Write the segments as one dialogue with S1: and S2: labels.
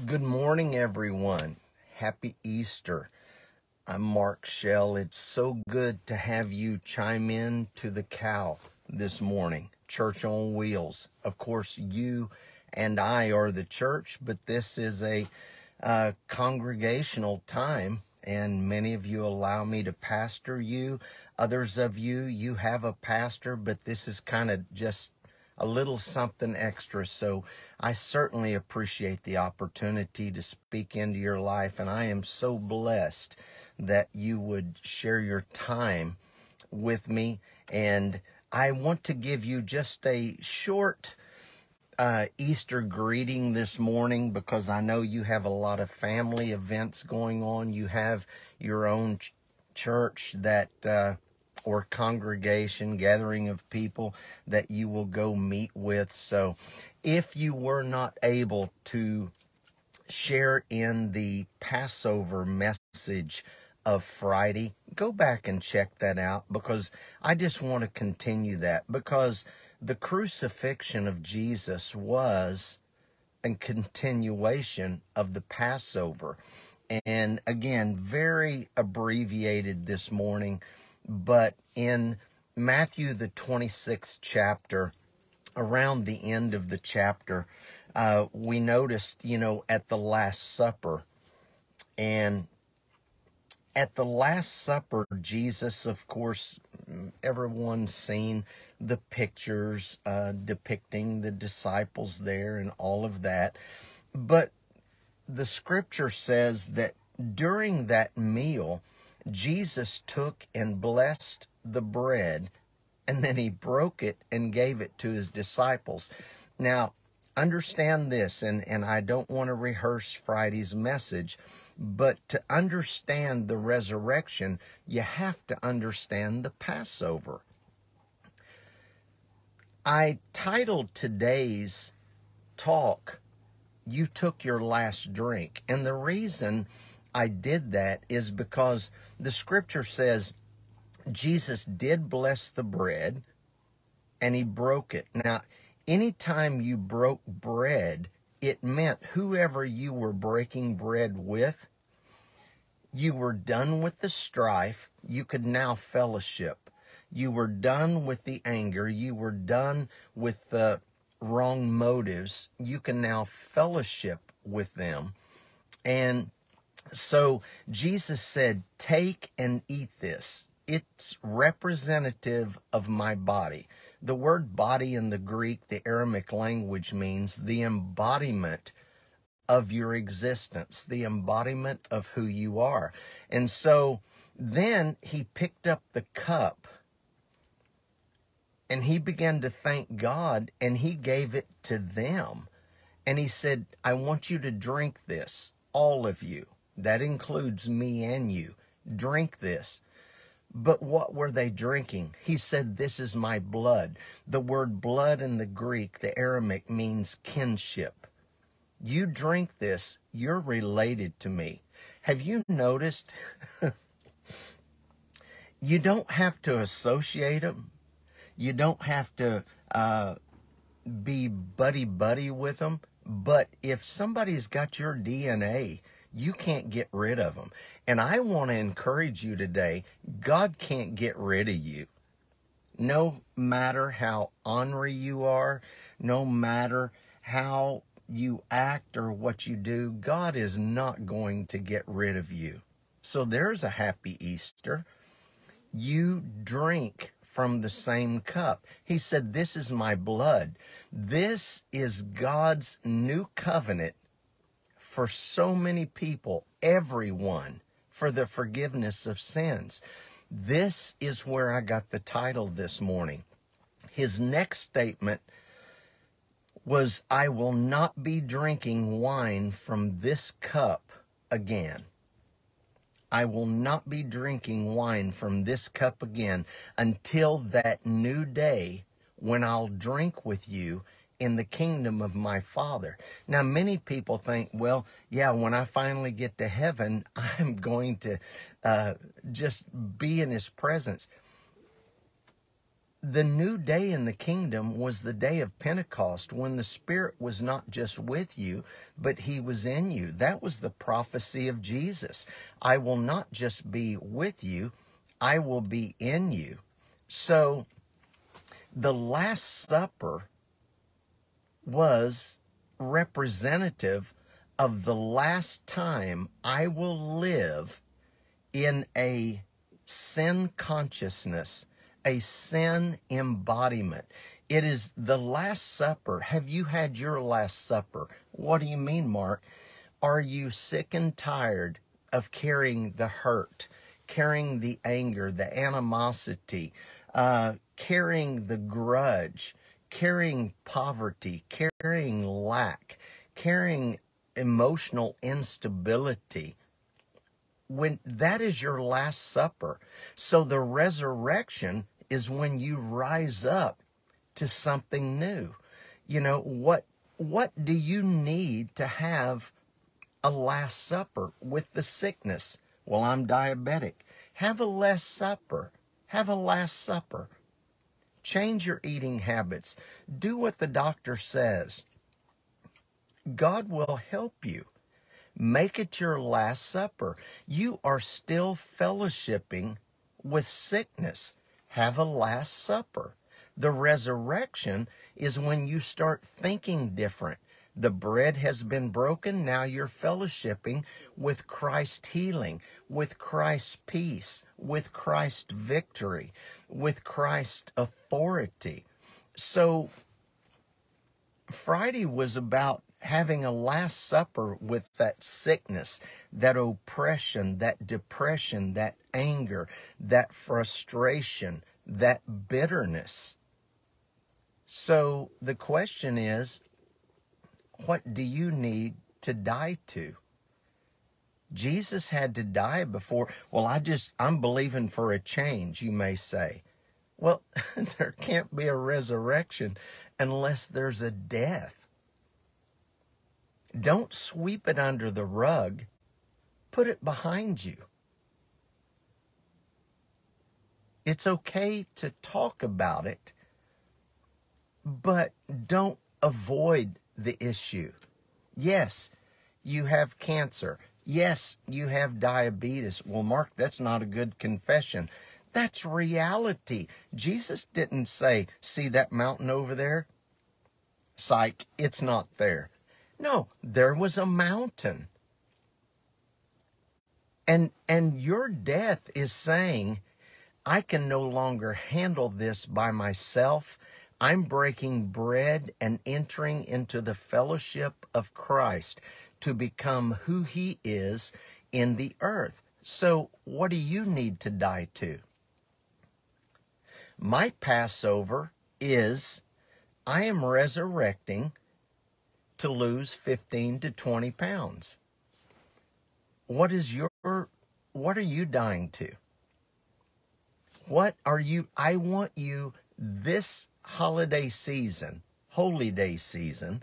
S1: Good morning, everyone. Happy Easter. I'm Mark Shell. It's so good to have you chime in to the cow this morning. Church on Wheels. Of course, you and I are the church, but this is a congregational time, and many of you allow me to pastor you. Others of you, you have a pastor, but this is kind of just a little something extra. So I certainly appreciate the opportunity to speak into your life, and I am so blessed that you would share your time with me. And I want to give you just a short Easter greeting this morning, because I know you have a lot of family events going on. You have your own church that or congregation, gathering of people that you will go meet with. So if you were not able to share in the Passover message of Friday, go back and check that out, because I just want to continue that, because the crucifixion of Jesus was a continuation of the Passover. And again, very abbreviated this morning, but in Matthew, the 26th chapter, around the end of the chapter, we noticed, at the Last Supper. And at the Last Supper, Jesus, of course, everyone's seen the pictures depicting the disciples there and all of that. But the scripture says that during that meal, Jesus took and blessed the bread, and then he broke it and gave it to his disciples. Now, understand this, and I don't want to rehearse Friday's message, but to understand the resurrection, you have to understand the Passover. I titled today's talk, "You Took Your Last Drink." And the reason I did that is because the scripture says Jesus did bless the bread and he broke it. Now, anytime you broke bread, it meant whoever you were breaking bread with, you were done with the strife. You could now fellowship. You were done with the anger. You were done with the wrong motives. You can now fellowship with them. And so Jesus said, "Take and eat this. It's representative of my body." The word body in the Greek, the Aramaic language, means the embodiment of your existence, the embodiment of who you are. And so then he picked up the cup and he began to thank God, and he gave it to them. And he said, "I want you to drink this, all of you." That includes me and you. Drink this. But what were they drinking? He said, "This is my blood." The word blood in the Greek, the Aramaic, means kinship. You drink this, you're related to me. Have you noticed? You don't have to associate them. You don't have to be buddy-buddy with them. But if somebody's got your DNA, you can't get rid of them. And I want to encourage you today, God can't get rid of you. No matter how ornery you are, no matter how you act or what you do, God is not going to get rid of you. So there's a happy Easter. You drink from the same cup. He said, "This is my blood." This is God's new covenant for so many people, everyone, for the forgiveness of sins. This is where I got the title this morning. His next statement was, "I will not be drinking wine from this cup again." I will not be drinking wine from this cup again until that new day when I'll drink with you in the kingdom of my Father. Now, many people think, well, yeah, when I finally get to heaven, I'm going to just be in his presence. the new day in the kingdom was the day of Pentecost, when the Spirit was not just with you, but he was in you. That was the prophecy of Jesus. I will not just be with you, I will be in you. So the Last Supper was representative of the last time I will live in a sin consciousness, a sin embodiment. It is the Last Supper. Have you had your Last Supper? What do you mean, Mark? Are you sick and tired of carrying the hurt, carrying the anger, the animosity, carrying the grudge, carrying poverty, carrying lack, carrying emotional instability? When that is your Last Supper. So the resurrection is when you rise up to something new. You know, what do you need to have a Last Supper with the sickness? Well, I'm diabetic. Have a Last Supper. Have a Last Supper. Change your eating habits. Do what the doctor says. God will help you. Make it your Last Supper. You are still fellowshipping with sickness. Have a Last Supper. The resurrection is when you start thinking different. The bread has been broken. Now you're fellowshipping with Christ's healing, with Christ's peace, with Christ's victory, with Christ's authority. So Friday was about having a Last Supper with that sickness, that oppression, that depression, that anger, that frustration, that bitterness. So the question is, what do you need to die to? Jesus had to die before. Well, I'm believing for a change, you may say. Well, there can't be a resurrection unless there's a death. Don't sweep it under the rug. Put it behind you. It's okay to talk about it, but don't avoid the issue. Yes, you have cancer. Yes, you have diabetes. Well, Mark, that's not a good confession. That's reality. Jesus didn't say, see that mountain over there? Psych, it's not there. No, there was a mountain. And your death is saying, I can no longer handle this by myself. I'm breaking bread and entering into the fellowship of Christ to become who he is in the earth. So what do you need to die to? My Passover is I am resurrecting to lose 15 to 20 pounds. What are you dying to? I want you this holiday season, holy day season,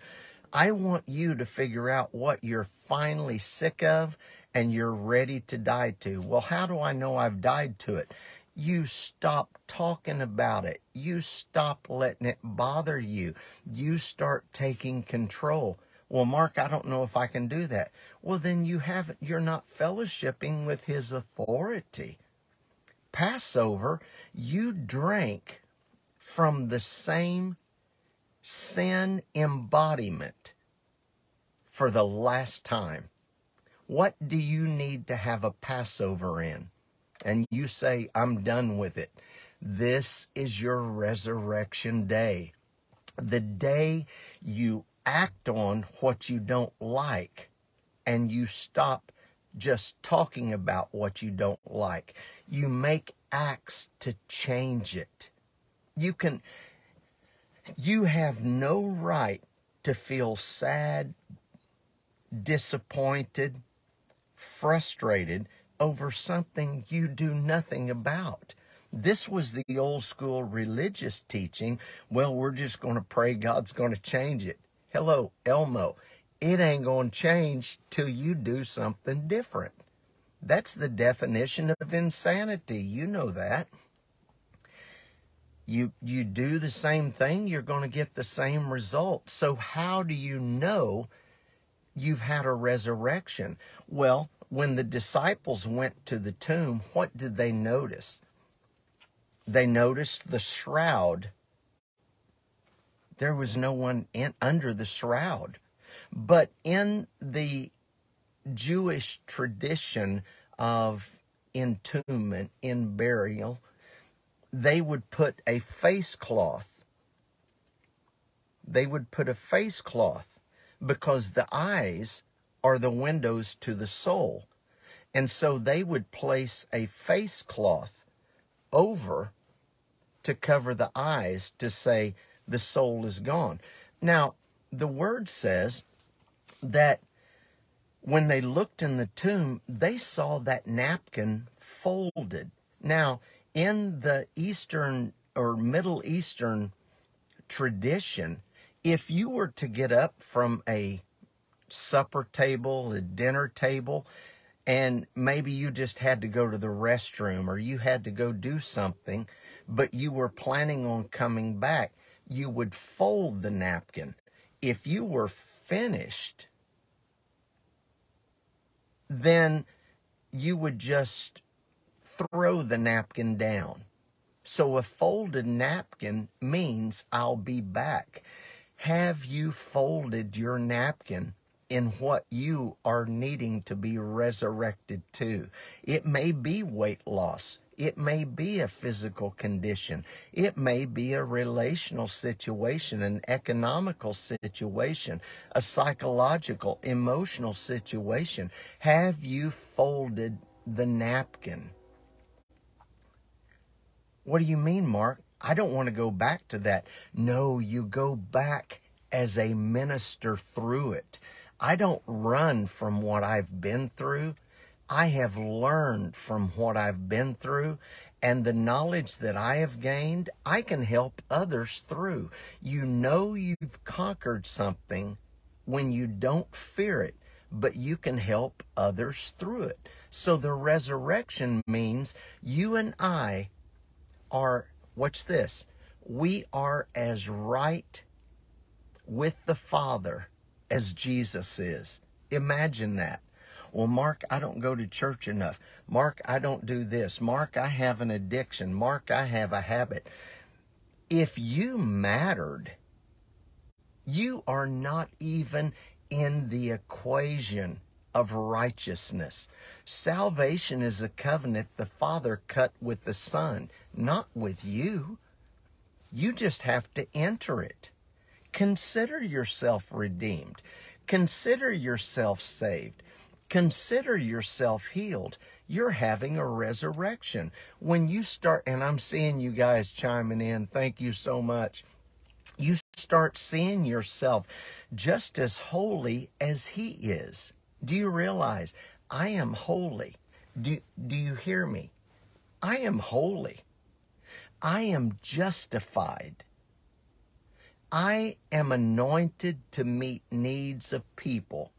S1: I want you to figure out what you're finally sick of and you're ready to die to. Well, how do I know I've died to it? You stop talking about it. You stop letting it bother you. You start taking control. Well, Mark, I don't know if I can do that. Well, then you're not fellowshipping with his authority. Passover, you drank from the same sin embodiment for the last time. What do you need to have a Passover in? And you say, I'm done with it. This is your resurrection day. The day you act on what you don't like and you stop just talking about what you don't like. You make acts to change it. You have no right to feel sad, disappointed, frustrated over something you do nothing about. This was the old school religious teaching. Well, we're just going to pray God's going to change it. Hello, Elmo. It ain't going to change till you do something different. That's the definition of insanity. You know that. You do the same thing, you're going to get the same result. So how do you know you've had a resurrection? Well, when the disciples went to the tomb, what did they notice? They noticed the shroud. There was no one under the shroud. But in the Jewish tradition of entombment, in burial, they would put a face cloth. They would put a face cloth because the eyes are the windows to the soul. And so they would place a face cloth over to cover the eyes to say the soul is gone. Now, the word says that when they looked in the tomb, they saw that napkin folded. Now, in the Eastern or Middle Eastern tradition, if you were to get up from a supper table, a dinner table, and maybe you just had to go to the restroom or you had to go do something, but you were planning on coming back, you would fold the napkin. If you were finished, then you would just throw the napkin down. So a folded napkin means I'll be back. Have you folded your napkin in what you are needing to be resurrected to? It may be weight loss. It may be a physical condition. It may be a relational situation, an economical situation, a psychological, emotional situation. Have you folded the napkin? What do you mean, Mark? I don't want to go back to that. No, you go back as a minister through it. I don't run from what I've been through. I have learned from what I've been through, and the knowledge that I have gained, I can help others through. You know you've conquered something when you don't fear it, but you can help others through it. So the resurrection means you and I are, watch this, we are as right with the Father as Jesus is. Imagine that. Well, Mark, I don't go to church enough. Mark, I don't do this. Mark, I have an addiction. Mark, I have a habit. If you mattered, you are not even in the equation of righteousness. Salvation is a covenant the Father cut with the Son, not with you. You just have to enter it. Consider yourself redeemed. Consider yourself saved. Consider yourself healed. You're having a resurrection. When you start, and I'm seeing you guys chiming in, thank you so much. You start seeing yourself just as holy as He is. Do you realize I am holy? Do you hear me? I am holy. I am justified. I am anointed to meet needs of people.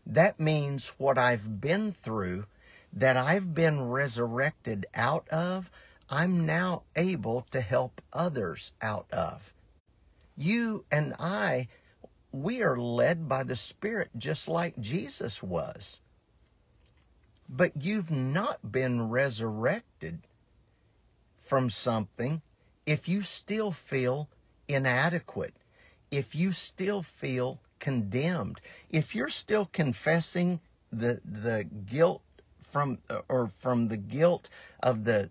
S1: That means what I've been through, that I've been resurrected out of, I'm now able to help others out of. You and I, we are led by the Spirit just like Jesus was. But you've not been resurrected from something if you still feel inadequate, if you still feel condemned, if you're still confessing the guilt from the guilt of the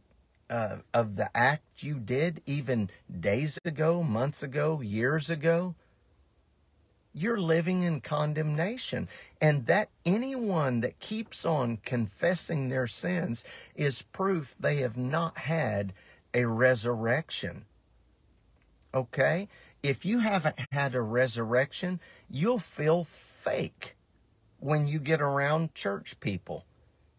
S1: act you did even days ago, months ago, years ago, you're living in condemnation. And that anyone that keeps on confessing their sins is proof they have not had a resurrection. Okay? If you haven't had a resurrection, you'll feel fake when you get around church people.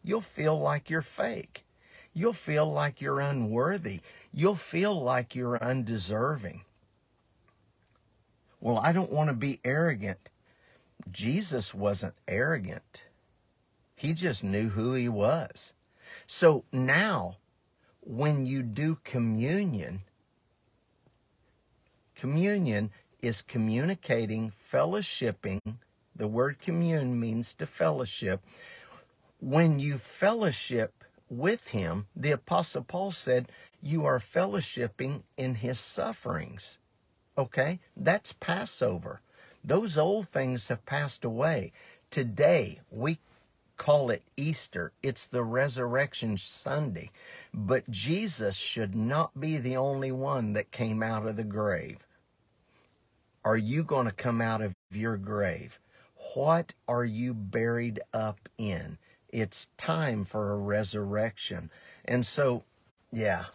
S1: You'll feel like you're fake. You'll feel like you're unworthy. You'll feel like you're undeserving. Well, I don't want to be arrogant. Jesus wasn't arrogant. He just knew who He was. So now, when you do communion, Communion is communicating, fellowshipping. The word commune means to fellowship. When you fellowship with him, the Apostle Paul said, you are fellowshipping in his sufferings. Okay? That's Passover. Those old things have passed away. Today, we call it Easter. It's the Resurrection Sunday. But Jesus should not be the only one that came out of the grave. Are you going to come out of your grave? What are you buried up in? It's time for a resurrection. And so, yeah,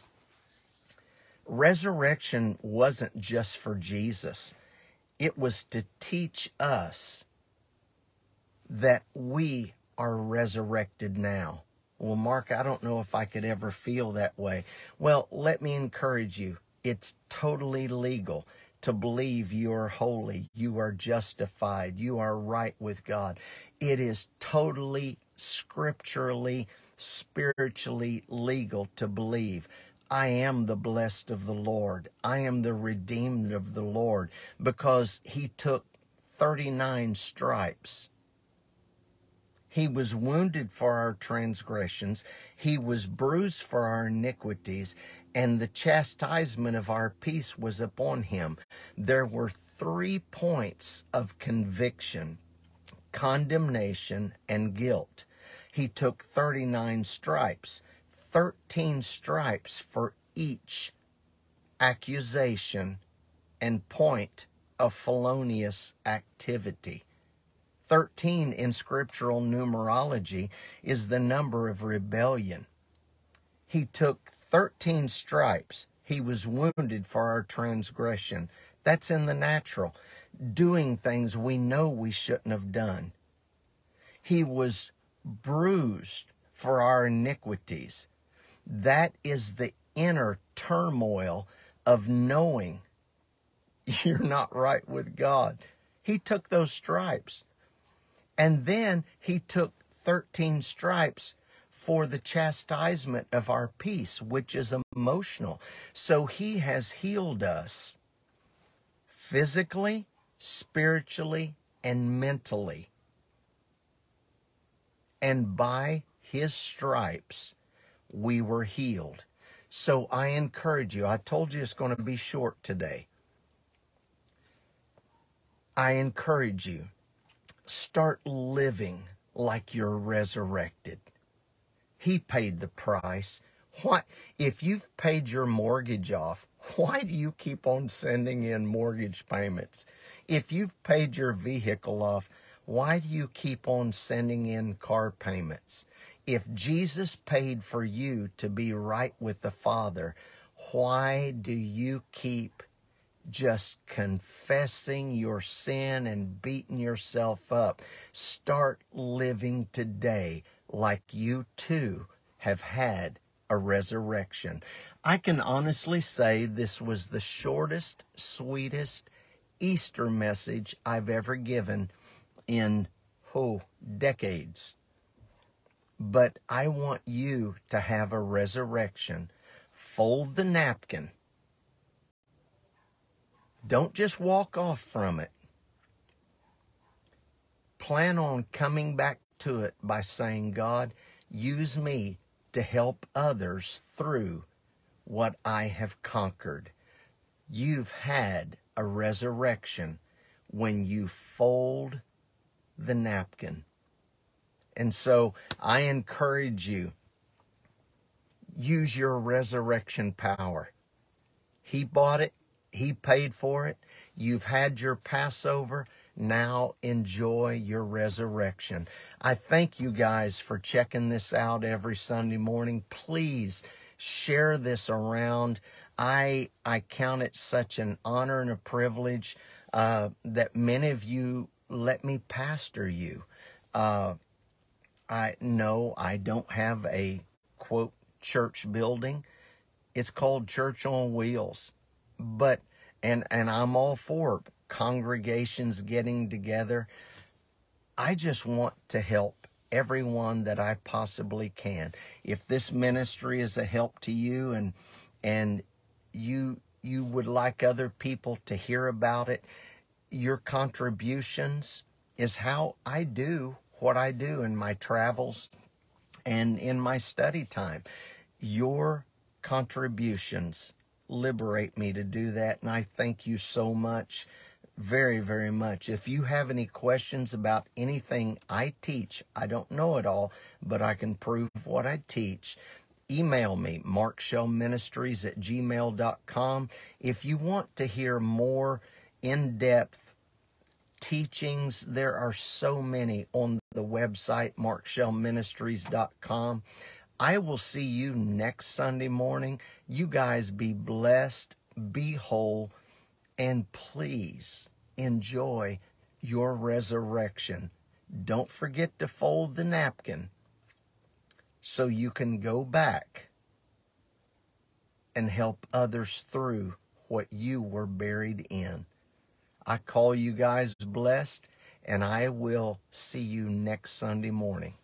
S1: resurrection wasn't just for Jesus. It was to teach us that we are resurrected now. Well, Mark, I don't know if I could ever feel that way. Well, let me encourage you. It's totally legal to believe you are holy, you are justified, you are right with God. It is totally scripturally, spiritually legal to believe. I am the blessed of the Lord. I am the redeemed of the Lord, because he took 39 stripes. He was wounded for our transgressions. He was bruised for our iniquities, and the chastisement of our peace was upon him. There were 3 points of conviction: condemnation and guilt. He took 39 stripes, 13 stripes for each accusation and point of felonious activity. 13 in scriptural numerology is the number of rebellion. He took 13 stripes. He was wounded for our transgression. That's in the natural, doing things we know we shouldn't have done. He was bruised for our iniquities. That is the inner turmoil of knowing you're not right with God. He took those stripes. And then he took 13 stripes for the chastisement of our peace, which is emotional. So he has healed us physically, spiritually, and mentally. And by his stripes, we were healed. So I encourage you, I told you it's going to be short today. I encourage you, start living like you're resurrected. He paid the price. Why, if you've paid your mortgage off, why do you keep on sending in mortgage payments? If you've paid your vehicle off, why do you keep on sending in car payments? If Jesus paid for you to be right with the Father, why do you keep just confessing your sin and beating yourself up? Start living today like you too have had a resurrection. I can honestly say this was the shortest, sweetest Easter message I've ever given in, decades. But I want you to have a resurrection. Fold the napkin. Don't just walk off from it. Plan on coming back to it by saying, God, use me to help others through what I have conquered. You've had a resurrection when you fold the napkin. And so I encourage you, use your resurrection power. He bought it. He paid for it. You've had your Passover. Now enjoy your resurrection. I thank you guys for checking this out every Sunday morning. Please share this around. I count it such an honor and a privilege that many of you let me pastor you. I don't have a, quote, church building. It's called Church on Wheels. But, and I'm all for congregations getting together. I just want to help everyone that I possibly can. If this ministry is a help to you and you you would like other people to hear about it. Your contributions is how I do what I do in my travels and in my study time. Your contributions liberate me to do that, and I thank you so much, very, very much. If you have any questions about anything I teach, I don't know it all, but I can prove what I teach. Email me, markshellministries@gmail.com. If you want to hear more in-depth teachings, there are so many on the website, markshellministries.com. I will see you next Sunday morning. You guys be blessed, be whole, and please enjoy your resurrection. Don't forget to fold the napkin so you can go back and help others through what you were buried in. I call you guys blessed, and I will see you next Sunday morning.